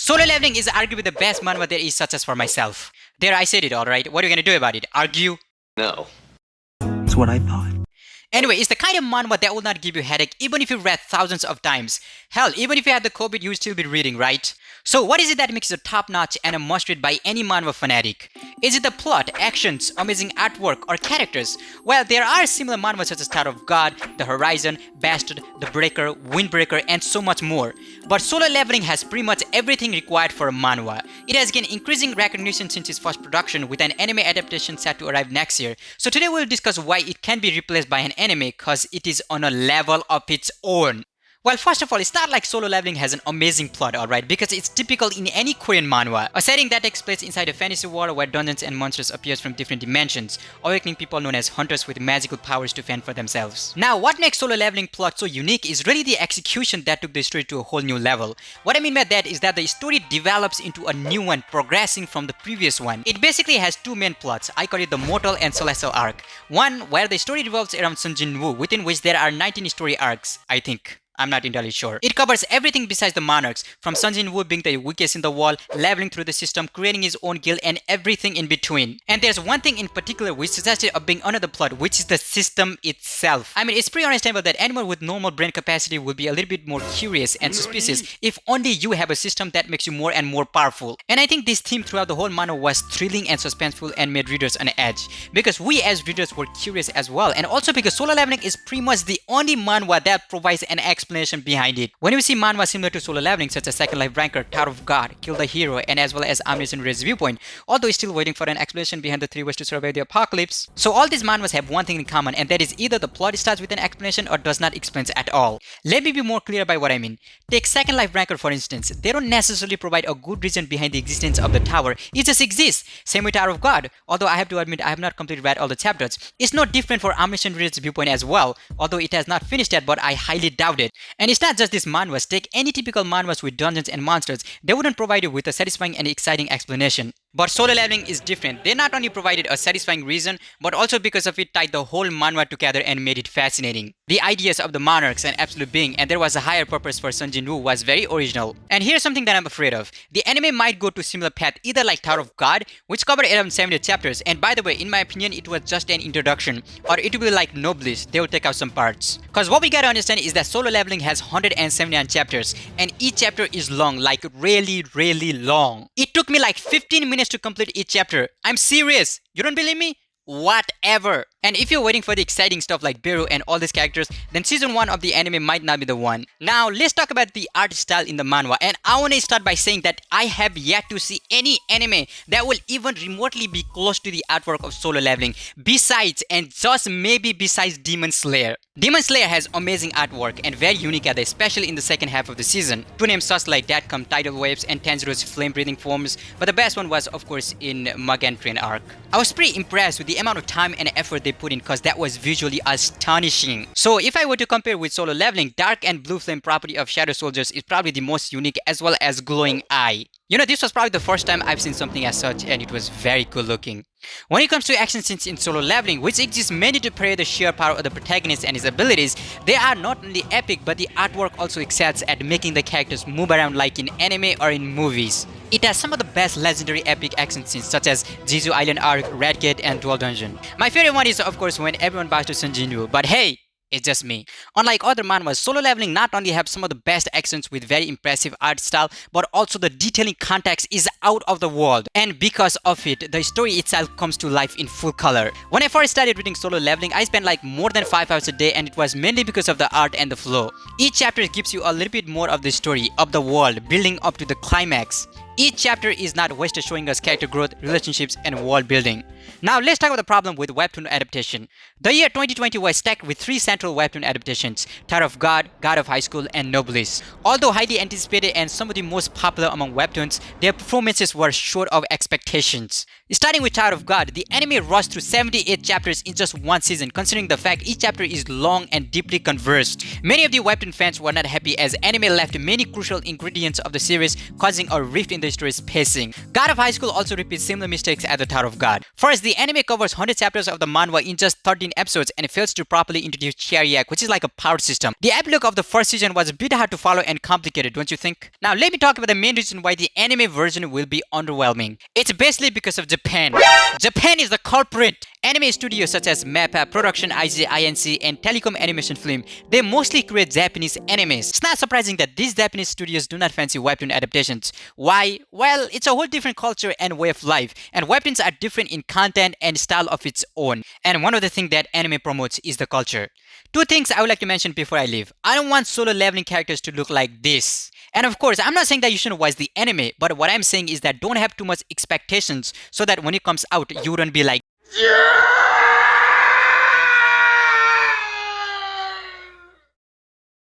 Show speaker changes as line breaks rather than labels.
Solo Leveling is arguably the best manhwa there is, such as for myself. There, I said it, alright. What are you gonna do about it? Argue?
No.
That's what I thought.
Anyway, it's the kind of manhwa that will not give you headache even if you read thousands of times. Hell, even if you had the COVID, you would still be reading, right? So what is it that makes it top-notch and a must-read by any manhwa fanatic? Is it the plot, actions, amazing artwork, or characters? Well, there are similar manhwas such as Tower of God, The Horizon, Bastard, The Breaker, Windbreaker, and so much more. But Solo Leveling has pretty much everything required for a manhwa. It has gained increasing recognition since its first production, with an anime adaptation set to arrive next year. So today we'll discuss why it can be replaced by an anime, cause it is on a level of its own. Well, first of all, it's not like Solo Leveling has an amazing plot, alright, because it's typical in any Korean manhwa. A setting that takes place inside a fantasy world where dungeons and monsters appear from different dimensions, awakening people known as hunters with magical powers to fend for themselves. Now, what makes Solo Leveling plot so unique is really the execution that took the story to a whole new level. What I mean by that is that the story develops into a new one, progressing from the previous one. It basically has two main plots. I call it the Mortal and Celestial arc. One where the story revolves around Sun Jin-woo, within which there are 19 story arcs, I think. I'm not entirely sure. It covers everything besides the monarchs, from Sun Jin-woo being the weakest in the world, leveling through the system, creating his own guild, and everything in between. And there's one thing in particular which suggested of being under the plot, which is the system itself. I mean, it's pretty understandable that anyone with normal brain capacity would be a little bit more curious and suspicious if only you have a system that makes you more and more powerful. And I think this theme throughout the whole manhwa was thrilling and suspenseful and made readers on edge, because we as readers were curious as well, and also because Solo Leveling is pretty much the only manhwa that provides an explanation behind it. When you see manhwa similar to Solo Leveling such as Second Life Ranker, Tower of God, Kill the Hero, and as well as Omniscient Reader's Viewpoint, although it's still waiting for an explanation behind the 3 ways to survive the apocalypse. So all these manhwas have one thing in common, and that is either the plot starts with an explanation or does not explain at all. Let me be more clear by what I mean. Take Second Life Ranker for instance. They don't necessarily provide a good reason behind the existence of the tower. It just exists. Same with Tower of God. Although I have to admit I have not completely read all the chapters. It's no different for Omniscient Reader's Viewpoint as well, although it has not finished yet, but I highly doubt it. And it's not just these manhwas. Take any typical manhwas with dungeons and monsters, they wouldn't provide you with a satisfying and exciting explanation. But Solo Leveling is different. They not only provided a satisfying reason, but also because of it tied the whole manhwa together and made it fascinating. The ideas of the monarchs and absolute being, and there was a higher purpose for Sun Jin-woo, was very original. And here's something that I'm afraid of. The anime might go to similar path, either like Tower of God, which covered around 70 chapters, and by the way, in my opinion, it was just an introduction, or it will be like Nobliss, they will take out some parts. Cause what we gotta understand is that Solo Leveling has 179 chapters, and each chapter is long, like really long. It took me like 15 minutes to complete each chapter. I'm serious. You don't believe me? Whatever. And if you're waiting for the exciting stuff like Beru and all these characters, then season 1 of the anime might not be the one. Now let's talk about the art style in the manhwa, and I wanna start by saying that I have yet to see any anime that will even remotely be close to the artwork of Solo Leveling, besides, and just maybe besides, Demon Slayer. Demon Slayer has amazing artwork and very unique art, especially in the second half of the season. To name such like that come Tidal Waves and Tanjiro's flame-breathing forms, but the best one was of course in Mugen Train arc. I was pretty impressed with the amount of time and effort they put in, cause that was visually astonishing. So if I were to compare with Solo Leveling, Dark and Blue Flame property of Shadow Soldiers is probably the most unique, as well as Glowing Eye. You know, this was probably the first time I've seen something as such, and it was very cool looking. When it comes to action scenes in Solo Leveling, which exists mainly to portray the sheer power of the protagonist and his abilities, they are not only epic, but the artwork also excels at making the characters move around like in anime or in movies. It has some of the best legendary epic action scenes such as Jeju Island arc, Red Gate, and Dual Dungeon. My favorite one is of course when everyone bows to Sun Jin-woo, but hey, it's just me. Unlike other manhwas, Solo Leveling not only have some of the best actions with very impressive art style, but also the detailing context is out of the world. And because of it, the story itself comes to life in full color. When I first started reading Solo Leveling, I spent like more than 5 hours a day, and it was mainly because of the art and the flow. Each chapter gives you a little bit more of the story, of the world, building up to the climax. Each chapter is not wasted showing us character growth, relationships, and world building. Now let's talk about the problem with webtoon adaptation. The year 2020 was stacked with 3 central webtoon adaptations: Tower of God, God of High School, and Nobliss. Although highly anticipated and some of the most popular among webtoons, their performances were short of expectations. Starting with Tower of God, the anime rushed through 78 chapters in just one season, considering the fact each chapter is long and deeply conversed. Many of the webtoon fans were not happy as anime left many crucial ingredients of the series, causing a rift in the story's pacing. God of High School also repeats similar mistakes as the Tower of God. For Plus, the anime covers 100 chapters of the manhwa in just 13 episodes and fails to properly introduce Chariak, which is like a power system. The epilogue of the first season was a bit hard to follow and complicated, don't you think? Now, let me talk about the main reason why the anime version will be underwhelming. It's basically because of Japan. Japan is the culprit. Anime studios such as MAPPA, Production IG, INC, and Telecom Animation Film, they mostly create Japanese animes. It's not surprising that these Japanese studios do not fancy webtoon adaptations. Why? Well, it's a whole different culture and way of life, and webtoons are different in content and style of its own. And one of the things that anime promotes is the culture. Two things I would like to mention before I leave. I don't want solo leveling characters to look like this. And of course, I'm not saying that you shouldn't watch the anime, but what I'm saying is that don't have too much expectations so that when it comes out, you wouldn't be like, yeah!